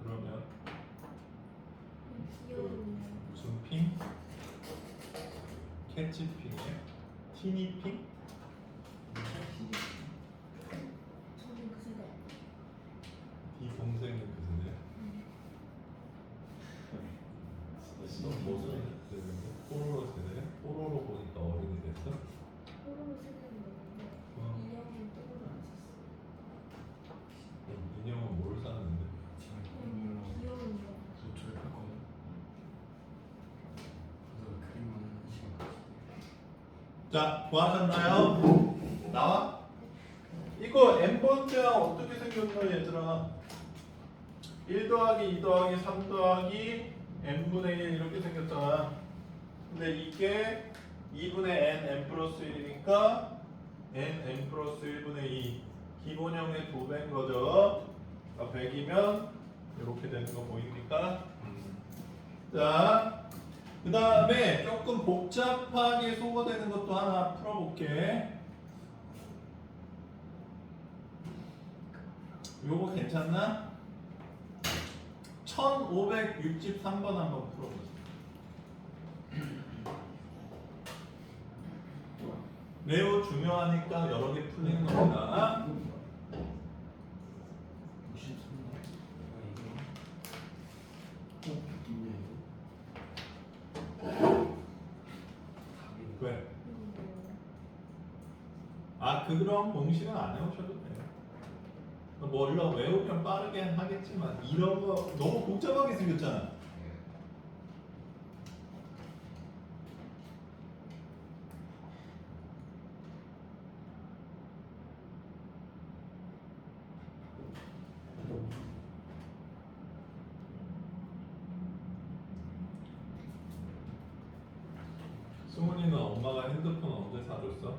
그러면 그냥 귀여운 인형. 무슨 핑? 캐치핑이야? 티니핑? 저는 그 세대. 이 동생은 그 세대? 뭐 세대인데? 뽀로로 세대? 뽀로로 보니까 어른이 됐어? 뽀로로 세대는 없는데 인형은 뽀로로 안 샀어요. 인형은 뭘 샀는데? 그냥 귀여운 인형. 노트를 폈거든. 그래서 그림만 하는 시간. 자, 구하셨나요? 나와? 이거 n번째랑 어떻게 생겼나 얘들아? 1 더하기 2 더하기 3 더하기 n분의 1 이렇게 생겼잖아. 근데 이게 2분의 n 플러스 1이니까 n 플러스 1분의 2 기본형의 2배인 거죠. 100이면 이렇게 되는 거 보입니까? 자, 그 다음에 조금 복잡하게 소거되는 것도 하나 풀어볼게. 요거 괜찮나? 1563번 한번 풀어보자. 매우 중요하니까 여러 개 풀리는 겁니다. 63번. 왜? 그런 공식은 안 해오셔도 돼요. 물론 외우면 빠르게 하겠지만 이런 거 너무 복잡하게 생겼잖아. 수문이는 엄마가 핸드폰 언제 사줬어?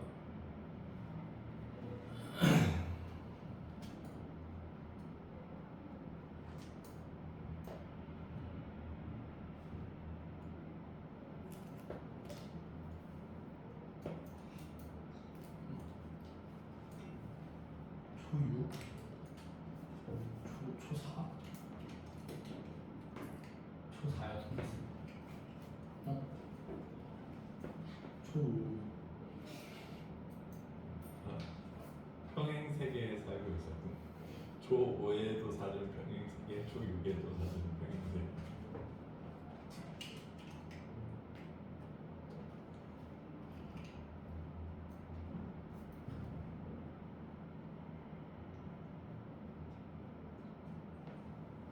초6? 초4? 초4야 토마스. 초5. 평행 세계에 살고 있었군. 초5에도 사준 평행 세계, 초6에도 사준 평행 세계.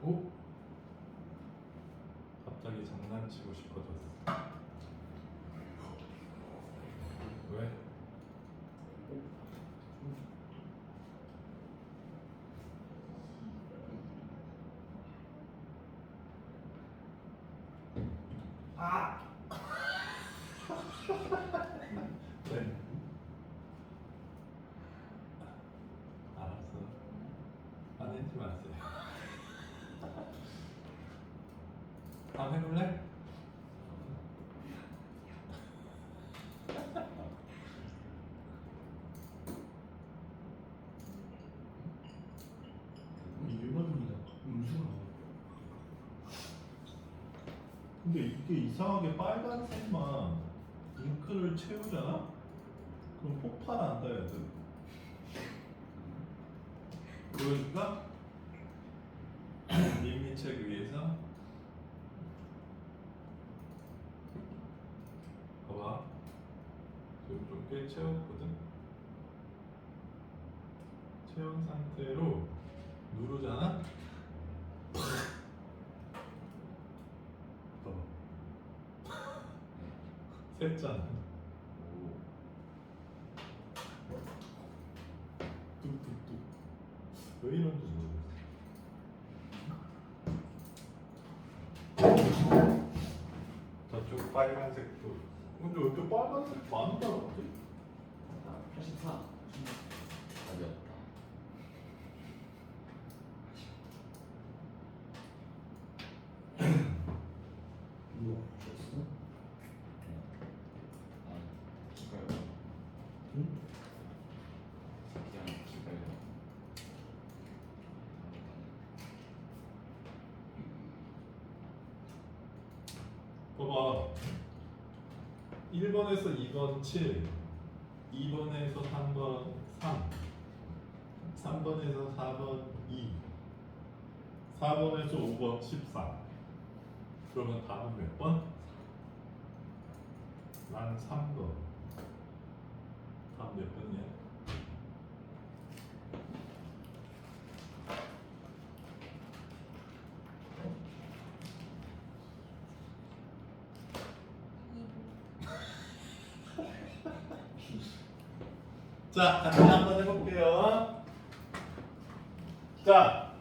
오? 갑자기 장난치고 싶어졌어. 왜? 왜? 알았어. 화내지 마세요. 한번 해볼래? 일반인이다. 음수가. 근데 이게 이상하게 빨간색만 잉크를 채우잖아? 그럼 폭발한다 얘들. 그러니까 민미책 위에서 봐봐. 지금 좀 꽤 채웠거든. 채운 상태로 누르잖아? 봐봐. 샜잖아. 뚝뚝뚝. 왜 이런지 모르겠어. 저쪽 빨간색도. 근데 왜 이렇게 빨간색 많이 달았지? 84. 답이었다. 뭐야? 졌어? 기깔려. 응? 그냥 기깔려. 봐봐. 1번에서 2번 7, 2번에서 3번 3, 3번에서 4번 2, 4번에서 5번 14. 그러면 답은 몇 번? 난 3번. 답 몇 번이야? 자, 같이 한번 해볼게요. 자,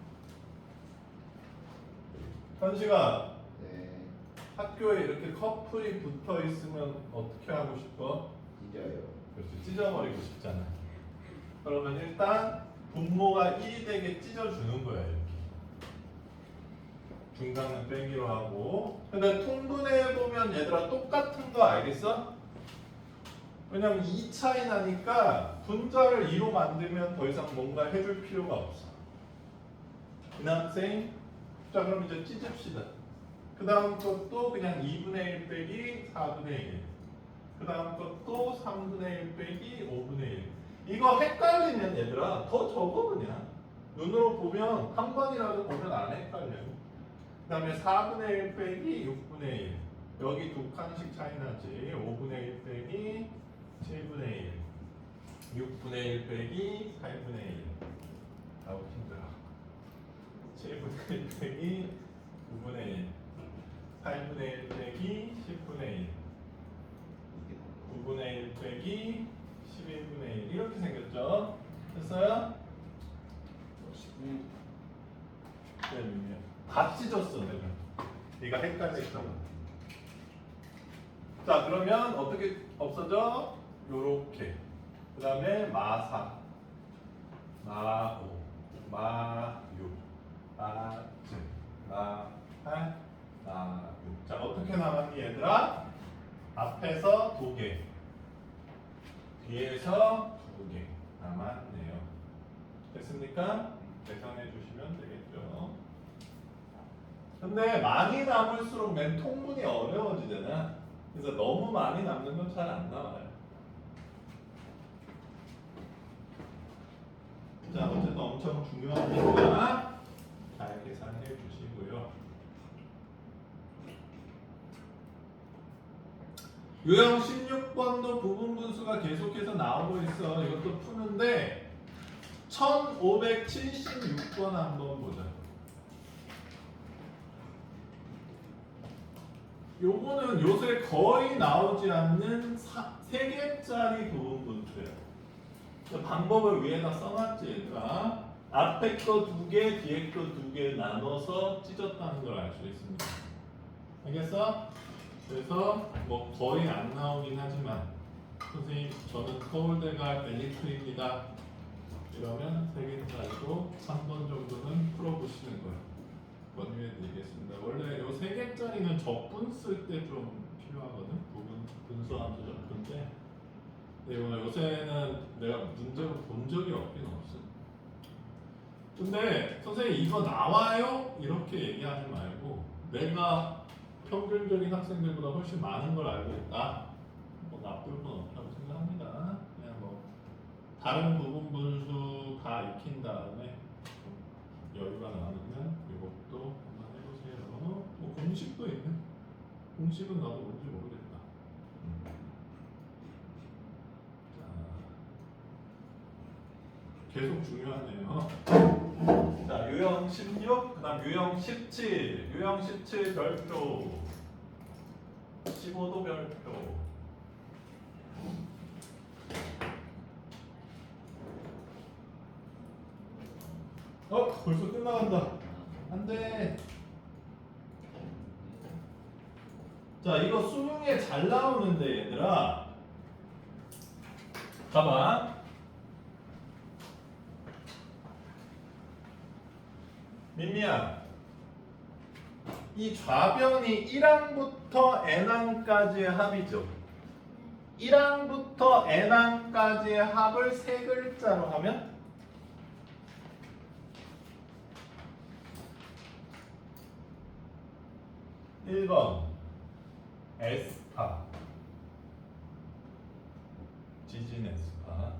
현식아, 네. 학교 학교에 이렇게 커플이 붙어 있으면 어떻게 하고 싶어? 이겨요. 그렇지, 찢어버리고 싶잖아. 그러면 일단 분모가 1이 되게 찢어주는 거야, 이렇게. 중간은 빼기로 하고. 근데 통분해보면 얘들아 똑같은 거 알겠어? 왜냐면 2 차이 나니까 분자를 2로 만들면 더 이상 뭔가 해줄 필요가 없어. 그냥 생. 자, 그럼 이제 찢읍시다. 그 다음 것도 그냥 2분의 1 빼기 4분의 1. 그 다음 것도 3분의 1 빼기 5분의 1. 이거 헷갈리면 얘들아 더 적어 그냥. 눈으로 보면 한 번이라도 보면 안 헷갈려. 그 다음에 4분의 1 빼기 6분의 1. 여기 두 칸씩 차이 나지. 5분의 1 빼기 7분의 1. 6분의 1 빼기 8분의 1. 아우 힘들어. 7분의 1 빼기 9분의 1. 8분의 1 빼기 10분의 1. 9분의 1 빼기 11분의 1. 이렇게 생겼죠? 됐어요? 19. 네, 다 찢었어 내가. 네가 헷갈릴까 봐. 자, 그러면 어떻게 없어져? 요렇게. 그 다음에 마4, 마5, 마6, 마7, 마8, 마6. 자, 어떻게 남았니 얘들아? 앞에서 2개, 뒤에서 2개 남았네요. 됐습니까? 계산해 주시면 되겠죠. 근데 많이 남을수록 맨 통분이 어려워지잖아. 그래서 너무 많이 남는 건 잘 안 나와요. 자, 어쨌든 엄청 중요하니까 잘 계산해 주시고요. 유형 16번도 부분 분수가 계속해서 나오고 있어. 이것도 푸는데 1576번 한번 보자. 요거는 요새 거의 나오지 않는 3개짜리 부분 분수예요. 방법을 위에다 써놨지 얘들아. 앞에 거 2개, 뒤에 거 2개 나눠서 찢었다는 걸 알 수 있습니다. 알겠어? 그래서 뭐 거의 안 나오긴 하지만 선생님 저는 서울대가 엘리트입니다. 이러면 3개짜리로 3번 정도는 풀어보시는 거예요. 원위에 드리겠습니다. 원래 요 3개짜리는 적분 쓸 때 좀 필요하거든. 부분 분수함수 적분인데 근데 요새는 내가 문제로 본 적이 없긴 없어. 근데 선생님 이거 나와요? 이렇게 얘기하지 말고 내가 평균적인 학생들보다 훨씬 많은 걸 알고 있다. 뭐 나쁠 건 없다고 생각합니다. 그냥 뭐 다른 부분 분수 다 익힌 다음에 여유가 남으면 이것도 한번 해보세요. 뭐 공식도 있네. 공식은 나도 뭔지 모르겠다. 자, 계속 중요하네요. 자, 유형 16, 그 다음 유형 17. 유형 17 별표. 15도 별표. 벌써 끝나간다. 안 돼. 자, 이거 수능에 잘 나오는데 얘들아. 봐봐. 민미야, 이 좌변이 1항부터 n항까지의 합이죠. 1항부터 n항까지의 합을 3글자로 하면 1번 에스파, 지진 에스파.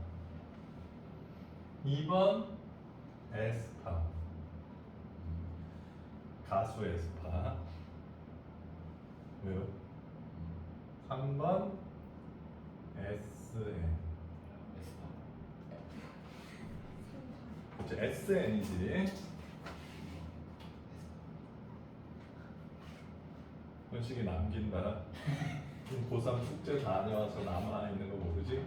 2번 에스파, 가수 에스파. 왜요? 3번 SN. 그렇죠, SN이지. 현식이 남긴다. 고3 숙제 다녀와서 남아있는 거 모르지?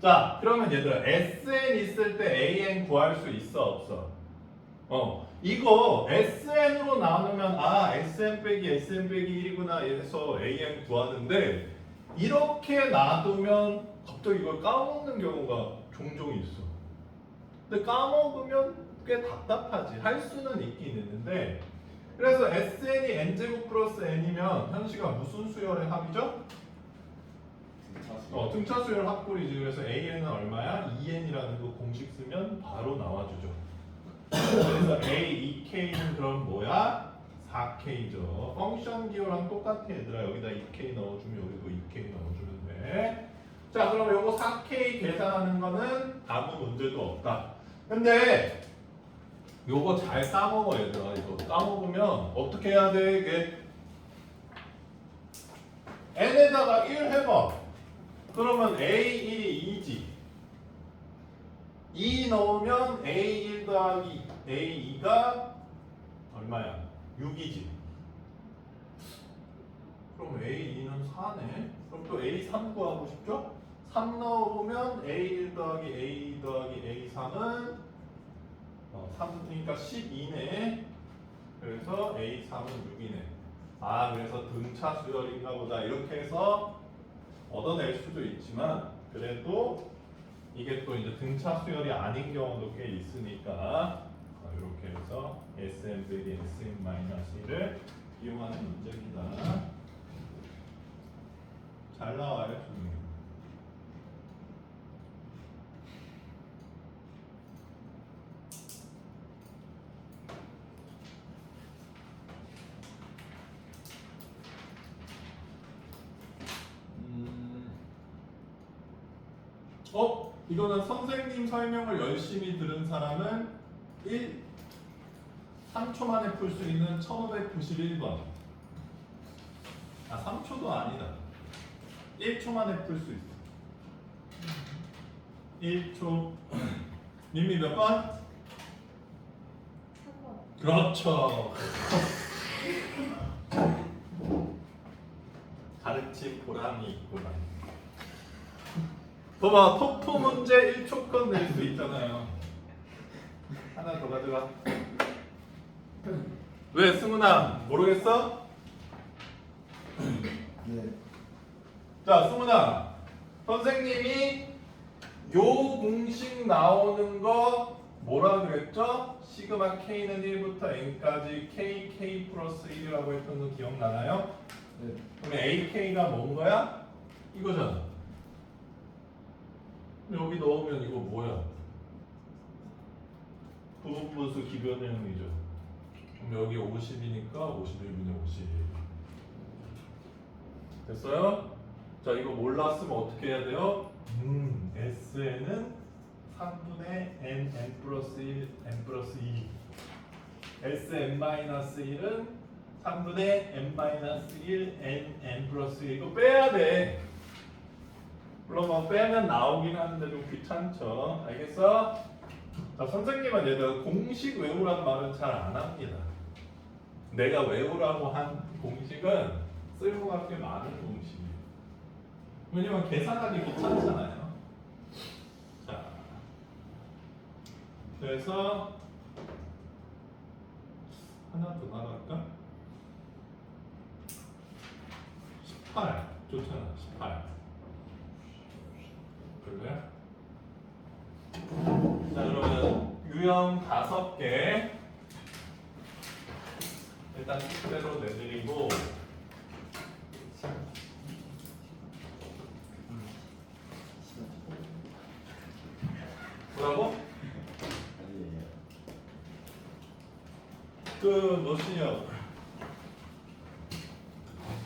자, 그러면 얘들아 SN 있을 때 AN 구할 수 있어 없어? 이거 SN으로 나누면 SN 빼기 SN 빼기 1이구나 해서 AM 구하는데 이렇게 놔두면 갑자기 이걸 까먹는 경우가 종종 있어. 근데 까먹으면 꽤 답답하지. 할 수는 있긴 있는데 그래서 SN이 n제곱 플러스 n이면 현식아 무슨 수열의 합이죠? 등차 수열 합골이지. 그래서 AN은 얼마야? 2N이라는 거 공식 쓰면 바로 나와주죠. 그래서 A, 2K는 그럼 뭐야? 4K죠. 펑션 기호랑 똑같아 얘들아. 여기다 2K 넣어주면 여기도 2K 넣어주면 돼. 자 그럼 요거 4K 계산하는 거는 아무 문제도 없다. 근데 요거 잘 까먹어 얘들아. 이거 까먹으면 어떻게 해야 돼? 이게 n에다가 1 해봐. 그러면 A1이 2지. 2 넣으면 A1 더하기 A2가 얼마야? 6이지. 그럼 A2는 4네. 그럼 또 A3 구하고 싶죠? 3 넣어보면 A1 더하기 A2 더하기 A3은 3이니까 12네. 그래서 A3은 6이네. 그래서 등차 수열인가 보다. 이렇게 해서 얻어낼 수도 있지만 그래도 이게 또 이제 등차 수열이 아닌 경우도 꽤 있으니까 이렇게 해서 SM 빼기 SM-1을 이용하는 문제입니다. 잘 나와요, 지금. 이거는 선생님 설명을 열심히 들은 사람은 3초 만에 풀 수 있는 1591번. 3초도 아니다. 1초 만에 풀 수 있어. 1초. 님이 몇 번? 3번. 그렇죠. 가르침 보람이 있구나. 봐봐, 토프 문제 1초권 낼 수 있잖아요. 하나 더 가져가. 왜 승훈아 모르겠어? 네. 자 승훈아, 선생님이 요 공식 나오는 거 뭐라 그랬죠? 시그마 K는 1부터 N까지 KK 플러스 1이라고 했던 거 기억나나요? 네. 그럼 AK가 뭔 거야? 이거잖아. 여기 넣으면 이거 뭐야? 부분분수 기변형이죠. 그럼 여기 50이니까 51분의 50. 됐어요? 자 이거 몰랐으면 어떻게 해야 돼요? SN은 3분의 n 플러스 1, n 플러스 2. Sn-1은 3분의 n-1, n 플러스 1. 이거 빼야 돼. 물론 뭐 빼면 나오긴 하는데 좀 귀찮죠. 알겠어? 자, 선생님은 얘들 공식 외우란 말은 잘 안 합니다. 내가 외우라고 한 공식은 쓸모가 꽤 많은 공식이에요. 왜냐면 계산하기 귀찮잖아요. 자, 그래서 하나 더 나갈까? 18 좋잖아. 18 그래? 자 그러면 유형 5개 일단 숙제로 내드리고 뭐라고? 아니에요. 그 몇 시냐?